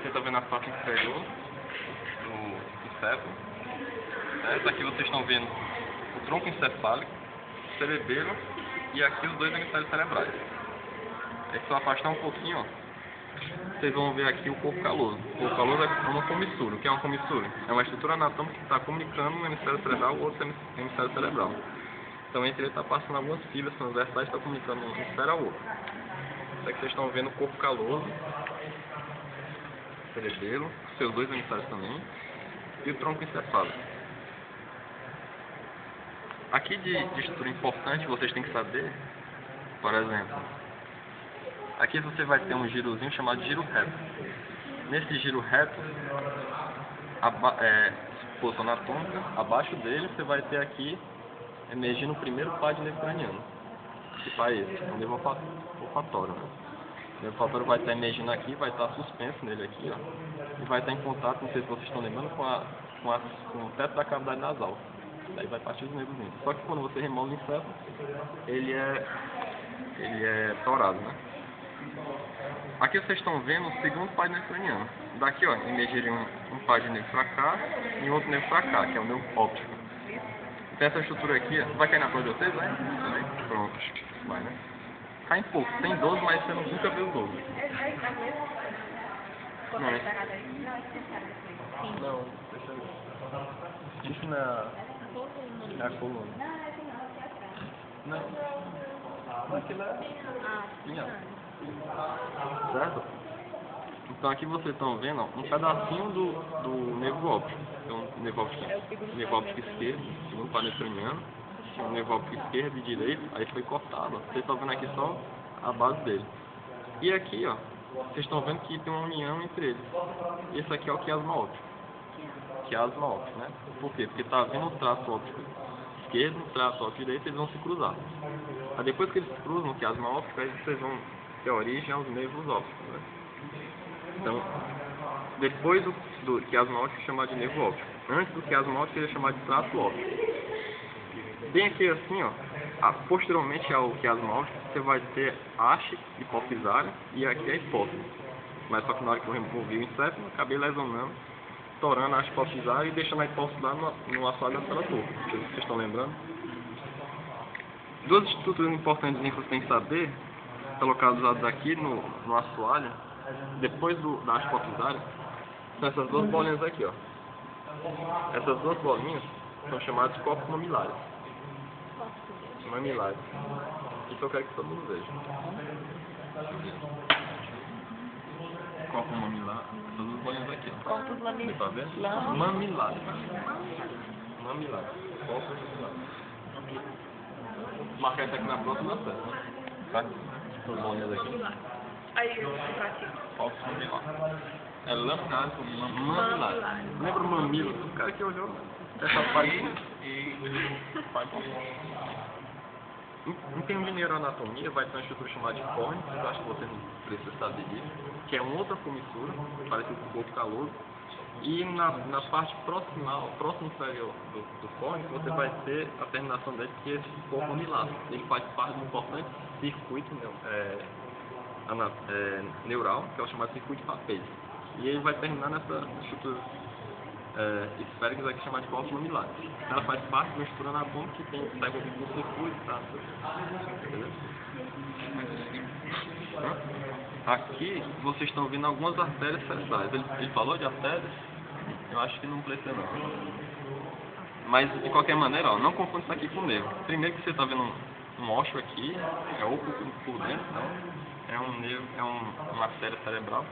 Você está vendo a parte inferior do encéfalo. Certo? Aqui vocês estão vendo o tronco encefálico, o cerebelo e aqui os dois hemisférios cerebrais. É só afastar um pouquinho, ó. Vocês vão ver aqui o corpo caloso. O corpo caloso é uma comissura. O que é uma comissura? É uma estrutura anatômica que está comunicando um hemisfério cerebral com outro hemisfério cerebral. Então entre eles está passando algumas fibras transversais que estão comunicando um hemisfério ao outro. Isso aqui vocês estão vendo o corpo caloso, o cerebelo, seus dois hemisférios também, e o tronco encefálico. Aqui de estrutura importante vocês têm que saber, por exemplo, aqui você vai ter um girozinho chamado giro reto. Nesse giro reto, posição anatômica, abaixo dele você vai ter aqui emergindo o primeiro par de nervo craniano. Que par é esse? É um nervo olfatório. Né? O nervo olfatório vai estar emergindo aqui, vai estar suspenso nele aqui, ó, e vai estar em contato, não sei se vocês estão lembrando, com o teto da cavidade nasal. Daí vai partir os nervos. Só que quando você remove o encéfalo, ele é torado, né? Aqui vocês estão vendo o segundo par de nervo craniano. Daqui, ó, emergiria um par de nervo pra cá e outro nervo pra cá, que é o nervo óptico. Então essa estrutura aqui, ó, vai cair na prova de vocês, vai? Pronto, vai, né? Cai em pouco, tem 12, mas você nunca vê os 12. Não, deixa eu ver. Isso na coluna. Não, aquilo é espinhal. Certo? Então aqui vocês estão vendo, ó, um pedacinho do nervo óptico. Então, nervo óptico esquerdo, segundo par nervo craniano, o nervo óptico esquerdo e direito, aí foi cortado. Ó. Vocês estão vendo aqui só a base dele. E aqui, ó, vocês estão vendo que tem uma união entre eles. Esse aqui é o quiasma óptico. Quiasma óptico, né? Por quê? Porque está vendo o traço óptico esquerdo, o traço óptico direito, eles vão se cruzar. Aí depois que eles se cruzam no quiasma óptico, aí vocês vão ter origem aos nervos ópticos, né? Então, depois do quiasma óptico é chamado de nervo óptico. Antes do quiasma óptico ele é chamado de traço óptico. Bem aqui assim, ó, posteriormente ao quiasma óptico, você vai ter a haste hipofisária e aqui a hipófise. Mas só que na hora que eu removi o encéfalo, eu acabei lesionando, torando a haste hipofisária e deixando a hipófise lá no assoalho da célula torta. Vocês estão lembrando? Duas estruturas importantes que você tem que saber, estão localizadas aqui no assoalho, depois da haste hipofisária, são essas duas bolinhas aqui, ó. Essas duas bolinhas são chamadas de corpos mamilares. Mamilares. Isso eu quero que todo mundo veja. Corpo mamilar, essas duas bolinhas aqui, ó. Corpos mamilares. Tá vendo? Mamilares. Mamilares. Corpos mamilares. Marcar isso aqui na próxima série, né? Tá? Essas bolinhas aqui. Aí eu vou aqui. Corpos mamilares. É lampado com mamilares. Lembra o mamilo? O cara que olhou essa parte em neuroanatomia vai ter uma estrutura chamada de córnea, que eu acho que você não precisa saber disso, que é uma outra comissura, parecido com o corpo caloso. E na parte próxima inferior do córnea, você vai ter a terminação dele, que é esse corpo mamilar. Ele faz parte de um importante circuito neural, que é o chamado circuito de Papez. E ele vai terminar nessa estrutura esférica aqui chamada de corpos mamilares. Ela faz parte de uma estrutura anatômica que está envolvida com circuito, tá? Entendeu? Aqui vocês estão vendo algumas artérias cerebrais. Ele falou de artérias? Eu acho que não precisa não. Mas de qualquer maneira, ó, não confunda isso aqui com o nervo. Primeiro que você está vendo um ósseo aqui, é oco por dentro, então é um nervo, uma artéria cerebral.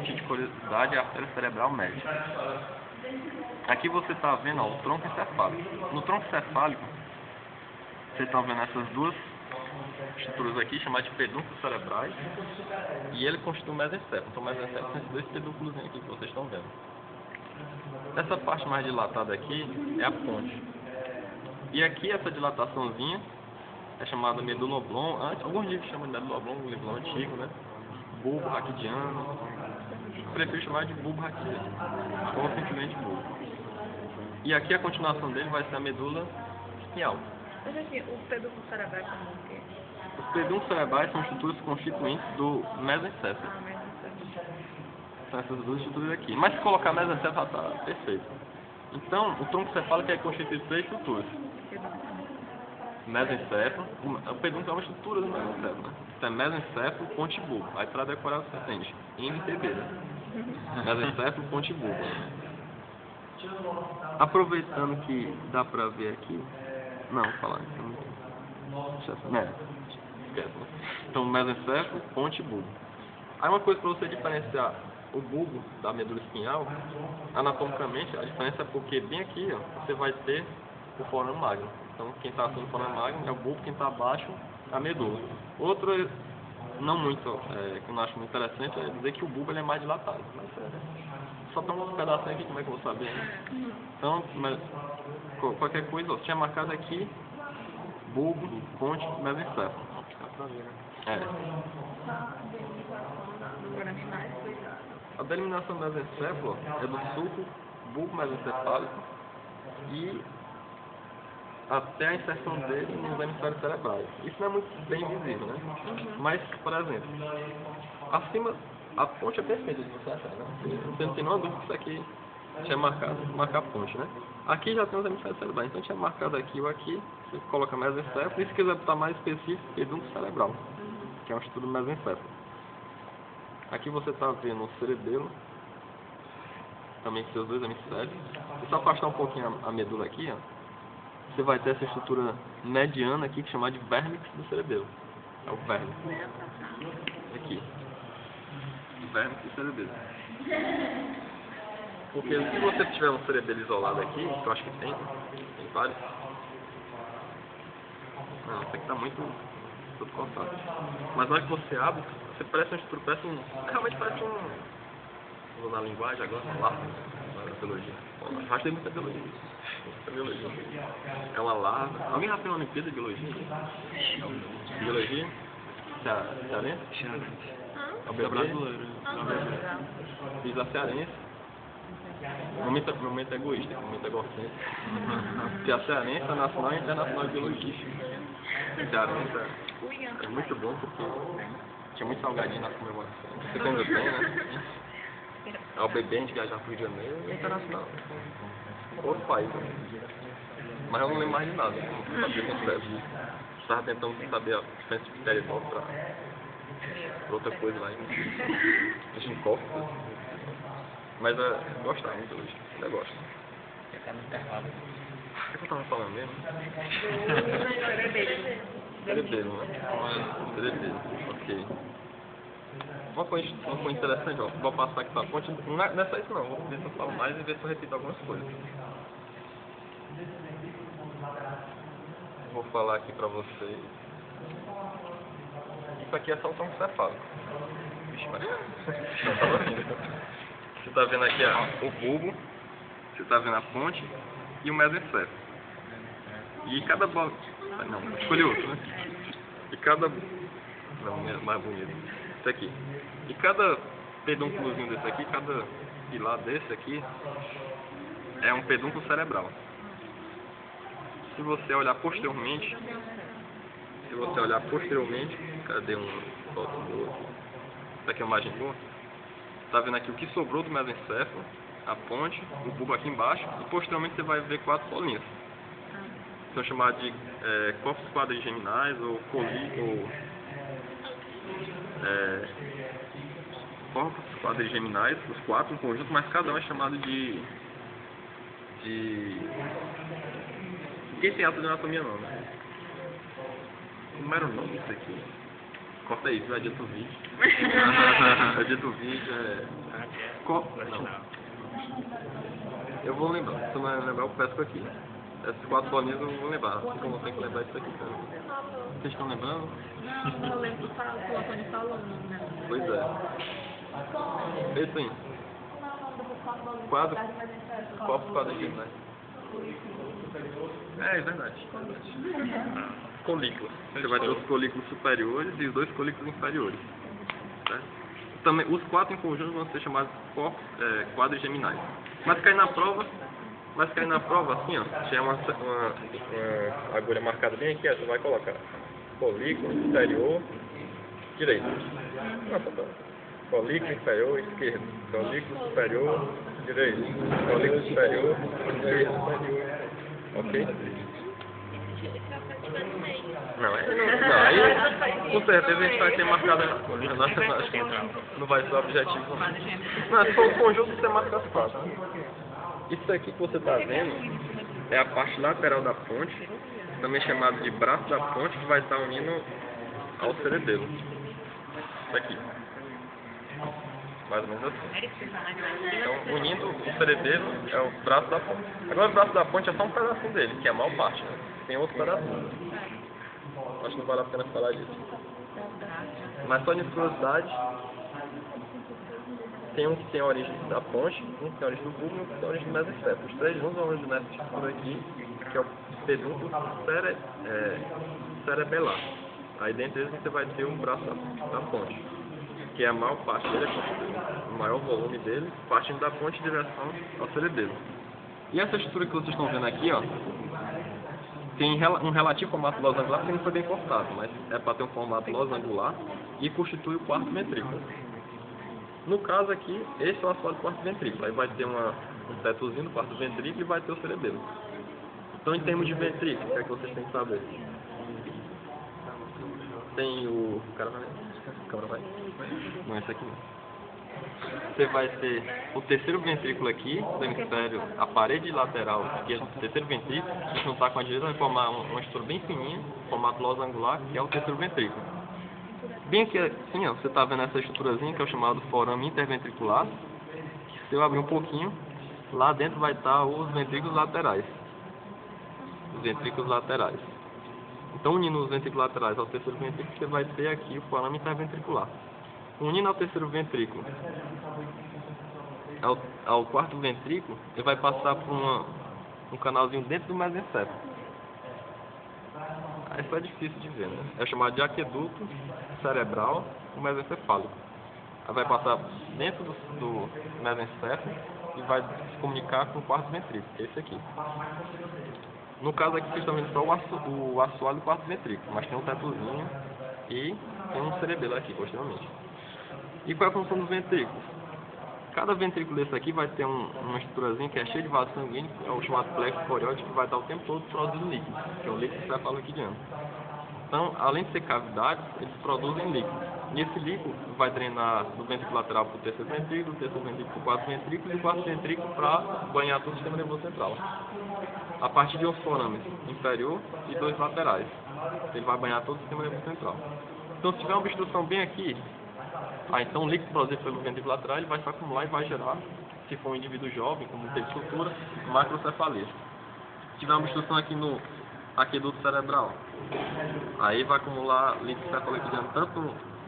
De curiosidade é a artéria cerebral média. Aqui você está vendo, ó, o tronco encefálico. No tronco encefálico, vocês estão vendo essas duas estruturas aqui, chamadas de pedúnculos cerebrais, e ele constitui o mesencéfalo. Então o mesencéfalo são esses dois pedúnculos aqui que vocês estão vendo. Essa parte mais dilatada aqui é a ponte. E aqui essa dilataçãozinha é chamada medula oblong. Alguns livros chamam de medula oblong, um livro antigo, né? Bulbo raquidiano. Prefiro chamar de bulbo raquidiano, ou simplesmente bulbo. E aqui a continuação dele vai ser a medula espinhal. Mas assim, o pedúnculo cerebral é como o quê? Os pedúnculos cerebrais são estruturas constituintes do mesencéfalo. São essas duas estruturas aqui. Mas se colocar mesencéfalo, está perfeito. Então, o tronco cefálico é constituído de 3 estruturas. Mesencéfalo, o pedúnculo é uma estrutura do mesencéfalo, né? Então é mesencéfalo, ponte e bulbo. Aí para decorar você entende. MPB, né? Mesencéfalo, ponte e bulbo. Aproveitando que dá para ver aqui. Não, vou falar. Né? Esquece, né? Então mesencéfalo, ponte e bulbo. Aí uma coisa para você diferenciar o bulbo da medula espinhal, anatomicamente, a diferença é porque bem aqui ó, você vai ter o forame magno. Então quem está acima do forame magno é o bulbo, quem está abaixo é a medula. Outro, não muito, que eu não acho muito interessante, é dizer que o bulbo ele é mais dilatado. Mas só tem uns pedacinhos aqui, como é que eu vou saber? Né? Então, mas, qualquer coisa, ó, tinha marcado aqui, bulbo, ponte, mesencéfalo. A delimitação do mesencéfalo é do sulco, bulbo mesencefálico e até a inserção dele nos hemisférios cerebrais. Isso não é muito bem visível, né? Mas, por exemplo, acima, a ponte é perfeita de você achar, né? Você não tem nenhuma dúvida que isso aqui tinha marcar a ponte, né? Aqui já tem os hemisférios cerebrais, então tinha marcado aqui ou aqui, você coloca mesencéfalo, e se quiser botar mais específico, pedúnculo cerebral, que é um estudo mesencéfalo. Aqui você está vendo o cerebelo, também com seus dois hemisférios. Se só afastar um pouquinho a medula aqui, ó, você vai ter essa estrutura mediana aqui, que é chamada de vérnix do cerebelo. É o vérnix. Aqui. Vérnix do cerebelo. Porque se você tiver um cerebelo isolado aqui, que eu acho que tem vários. Não, isso aqui está muito tudo cortado. Mas na hora que você abre, você parece uma estrutura, realmente parece vou usar a linguagem agora, lá, na biologia. Rastei muita biologia. É uma larva. Alguém já fez uma Olimpíada de biologia? Biologia? Cearense? É o brasileiro. Fiz a cearense. Momento egoísta, momento egocêntrico. Porque a cearense é nacional e internacional de biologia. A cearense é muito bom porque tinha muito salgadinho na comemoração. Você ainda tem, né? Ao bebê a gente viajar para o Rio de Janeiro e é internacional. Outro país. Mas eu não lembro mais de nada. Não sabia o conceito. Estava tentando saber a diferença de pteridol para outra coisa lá. A gente corta. Mas eu gostava muito hoje. Ainda gosto. O que eu estava falando mesmo? Cerebelo, né? Cerebelo, ok. Uma coisa interessante, ó, vou passar aqui para a ponte, não é só isso não, vou ver se eu falo mais e ver se eu repito algumas coisas. Vou falar aqui para vocês. Isso aqui é só o tronco cefálico. Vixe, mas... Você está vendo aqui ó, o bulbo, você está vendo a ponte e o mesencéfalo. E cada bola... Não, escolhi outro, né? E cada... Não, é mais bonito. Isso aqui. E cada pedúnculozinho desse aqui, cada pilar desse aqui, é um pedúnculo cerebral. Se você olhar posteriormente, cadê foto do outro? Essa aqui é uma imagem boa. Tá vendo aqui o que sobrou do mesencéfalo, a ponte, o bulbo aqui embaixo, e posteriormente você vai ver 4 bolinhas. São chamados de corpos quadrigeminais ou corpos quadrigeminais, os 4 em conjunto, mas cada um é chamado de ninguém tem ata de anatomia não, né? Como era o nome disso aqui? Corta aí, vai adianta o vídeo. Adianta o vídeo, não. Eu vou lembrar, se eu não lembrar eu peço aqui. Essas 4 bolinhas eu vou lembrar, assim como eu tenho que lembrar isso aqui também. Vocês estão lembrando? Não, eu lembro que o Antônio falou, não. Pois é. Esse aí. Corpos quadrigeminais. É verdade. Colículos. Você vai ter os colículos superiores e os 2 colículos inferiores. Certo? Também, os 4 em conjunto vão ser chamados corpos quadrigeminais. Mas cair na prova assim, ó. Tinha uma agulha marcada bem aqui, ó, você vai colocar colículo superior direito. Nossa, tá. Folículo inferior esquerdo. Folículo superior direito. Folículo superior esquerdo. Ok? Não, aí com certeza a gente vai ter marcado. Não vai ser o objetivo. Não, se for o conjunto você marca as quatro. Né? Isso aqui que você está vendo é a parte lateral da ponte, também chamado de braço da ponte, que vai estar unindo ao cerebelo. Isso aqui. Mais ou menos assim. Então, unindo o cerebelo é o braço da ponte. Agora o braço da ponte é só um pedacinho dele, que é a maior parte. Né? Tem outro pedacinho. Acho que não vale a pena falar disso. Mas só de curiosidade, tem um que tem a origem da ponte, um que tem a origem do bulbo e um que tem a origem do mesencéfalo. Os três juntos vão originar essa estrutura aqui, que é o pedúnculo cerebelar. Aí dentro deles você vai ter o braço da ponte, que é a maior parte dele, o maior volume dele, partindo da ponte em direção ao cerebelo. E essa estrutura que vocês estão vendo aqui, ó, tem um relativo formato losangular que não foi bem cortado, mas é para ter um formato losangular e constitui o quarto ventrículo. No caso aqui, esse é o assoalho do quarto ventrículo. Aí vai ter um tetozinho no quarto ventrículo e vai ter o cerebelo. Então, em termos de ventrículo, o que é que vocês têm que saber? Tem o cara vai? Não, esse aqui não. Você vai ter o terceiro ventrículo aqui, do hemisfério, a parede lateral esquerda do terceiro ventrículo, que juntar com a direita vai formar uma estrutura bem fininha, formato losangular, que é o terceiro ventrículo. Bem aqui, assim, ó, você está vendo essa estruturazinha, que é o chamado forame interventricular, que se eu abrir um pouquinho, lá dentro vai estar os ventrículos laterais. Os ventrículos laterais. Então, unindo os ventrículos laterais ao terceiro ventrículo, você vai ter aqui o forame interventricular. Unindo ao terceiro ventrículo ao quarto ventrículo, ele vai passar por um canalzinho dentro do mesencéfalo. Isso é difícil de ver, né? É chamado de aqueduto cerebral mesencefálico. Aí vai passar dentro do mesencéfalo e vai se comunicar com o quarto ventrículo, que é esse aqui. No caso aqui, vocês estão vendo só o assoalho do quarto ventrículo, mas tem um tetozinho e tem um cerebelo aqui, posteriormente. E qual é a função dos ventrículos? Cada ventrículo desse aqui vai ter uma estruturazinha que é cheia de vasos sanguíneos, é o chamado plexo corióide, que vai estar o tempo todo produzindo líquido, que é o líquido cefalorraquidiano. Então, além de ser cavidades, eles produzem líquido. E esse líquido vai drenar do ventrículo lateral para o terceiro ventrículo, do terceiro ventrículo para o quarto ventrículo e do quarto ventrículo para banhar todo o sistema nervoso central. A partir de um foramen inferior e dois laterais. Ele vai banhar todo o sistema nervoso central. Então, se tiver uma obstrução bem aqui, então o líquido produzido pelo ventrículo lateral ele vai se acumular e vai gerar, se for um indivíduo jovem, como teve sutura, macrocefalia. Se tiver uma obstrução aqui no aqueduto cerebral, aí vai acumular líquido cefalorraquidiano tanto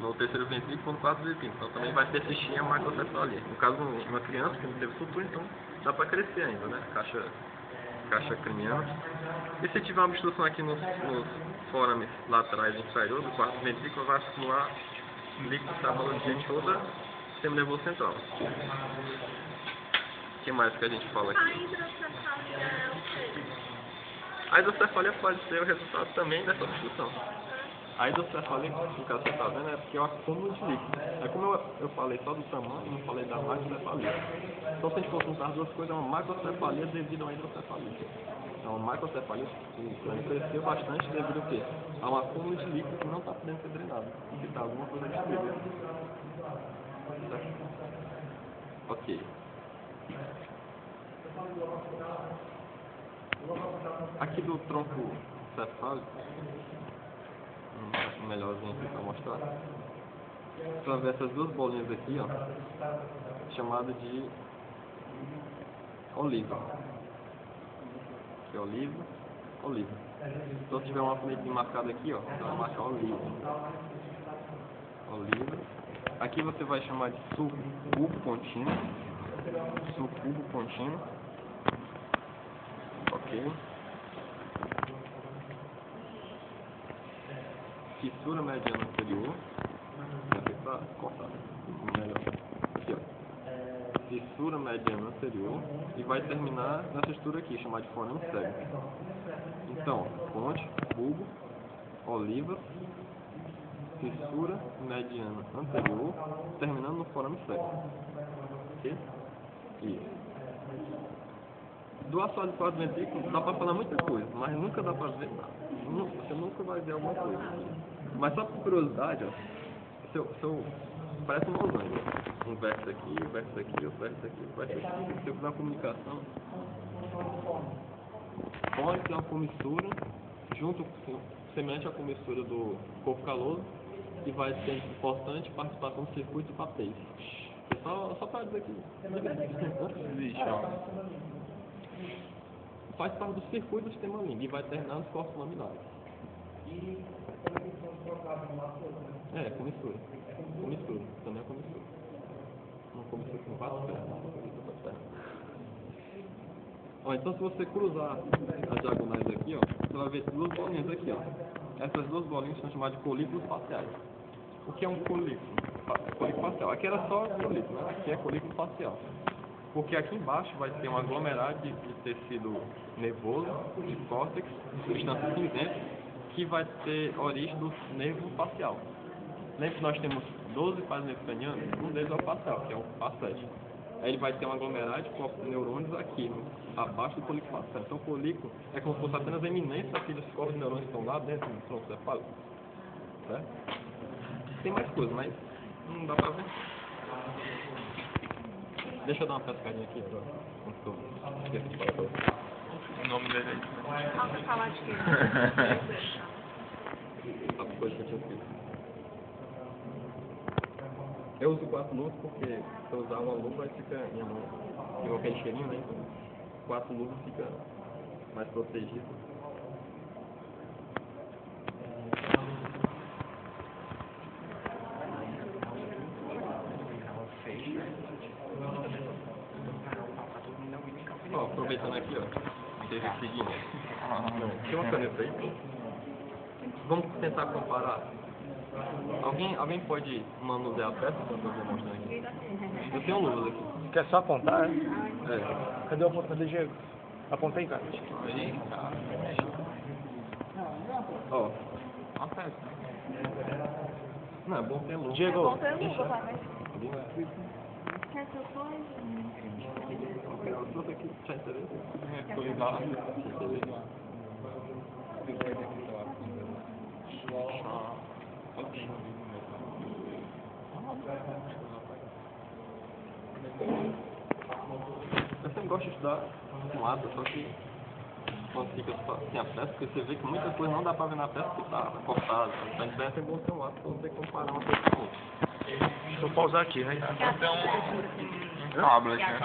no terceiro ventrículo quanto no quarto ventrículo. Então também vai persistir a macrocefalia. No caso de uma criança que não teve sutura, então dá para crescer ainda, né? Caixa craniana. E se tiver uma obstrução aqui nos forames laterais inferiores do quarto ventrículo, vai acumular líquido cefalorraquidiano em todo o sistema nervoso central. O que mais que a gente fala aqui? A hidrocefalia pode ser o resultado também dessa obstrução. A hidrocefalia, no caso que você está vendo, é porque é o acúmulo de líquido. É como eu falei só do tamanho, não falei da macrocefalia. Então, se a gente for juntar as duas coisas, é uma macrocefalia devido a uma hidrocefalia. Então, a macrocefalia cresceu bastante devido ao quê? A um acúmulo de líquido que não está podendo ser drenado. Que está alguma coisa destruída. Certo? Ok. Aqui do tronco cefálico, melhorzinho aqui para mostrar. Você vai ver essas duas bolinhas aqui, ó, chamada de oliva. Aqui é oliva. Então se tiver uma alfinetinha marcada aqui, ó, você vai marcar oliva. Aqui você vai chamar de subcubo contínuo. Ok. Fissura mediana anterior. Aqui para cortar. Melhor. Aqui, ó. Fissura mediana anterior. E vai terminar nessa estrutura aqui, chamada de forame cego. Então, ponte, bulbo, oliva, fissura mediana anterior, terminando no forame séptico. Ok? Isso. Do assoalho do quarto ventrículo dá para falar muita coisa, mas nunca dá para ver nada. Você nunca vai ver alguma coisa. Mas só por curiosidade, ó, parece um losango. Um verso aqui, outro verso aqui, outro verso aqui. Se eu fizer uma comunicação, pode ter uma comissura semelhante à comissura do corpo caloso, que vai ter importante participação do circuito de papéis. Só para dizer que existe, ó. Faz parte do circuito do sistema límbico e vai terminar nos corpos laminares. Comissura. Comissura. Também é comissura. Uma comissura com 4 pernas. Ó, então se você cruzar as diagonais aqui, ó, você vai ver duas bolinhas aqui, ó. Essas duas bolinhas são chamadas de colículos faciais. O que é um colículo? Colículo facial. Aqui era só colículo, né? Aqui é colículo facial. Porque aqui embaixo vai ter um aglomerado de tecido nervoso, de córtex, substância cinzenta, que vai ter origem do nervo facial. Lembra que nós temos 12 fases nervo cranianos? Um deles é o facial, que é o FA7. Aí ele vai ter um aglomerado de neurônios aqui, abaixo do colículo facial. Então o colículo é como se fosse apenas a eminência daqueles corpos de neurônios que estão lá dentro do tronco cefálico. Certo? Tem mais coisa, mas não dá pra ver. Deixa eu dar uma pescadinha aqui pra eu esqueci de falar pra você. O nome dele é... Falta falar de quê? A coisa que eu tinha escrito. Eu uso 4 luvas porque se eu usar uma luva, aí fica minha mão. Tem aquele cheirinho, né? Então 4 luvas fica mais protegido. Ó, aproveitando aqui, ó, teve o seguinte, tem uma caneta aí, vamos tentar comparar. Alguém pode manusear a peça enquanto eu vou mostrando aqui? Eu tenho luvas aqui. Quer só apontar? É. Cadê o apontador, Diego? Aponta aí, cara. Aí, cara. Ó. Uma peça. Não, é bom ter luva. Diego. Falta a luva, vai. Quer que eu ponha? Eu trouxe aqui, tinha interesse? Tô ligado. Eu sempre gosto de estudar com ata, só que quando fica sem a peça, porque você vê que muita coisa não dá pra ver na peça porque tá cortada. Então é bom ter um ato pra você comparar uma coisa com outra. Deixa eu pausar aqui, né? Tem um tablet, né?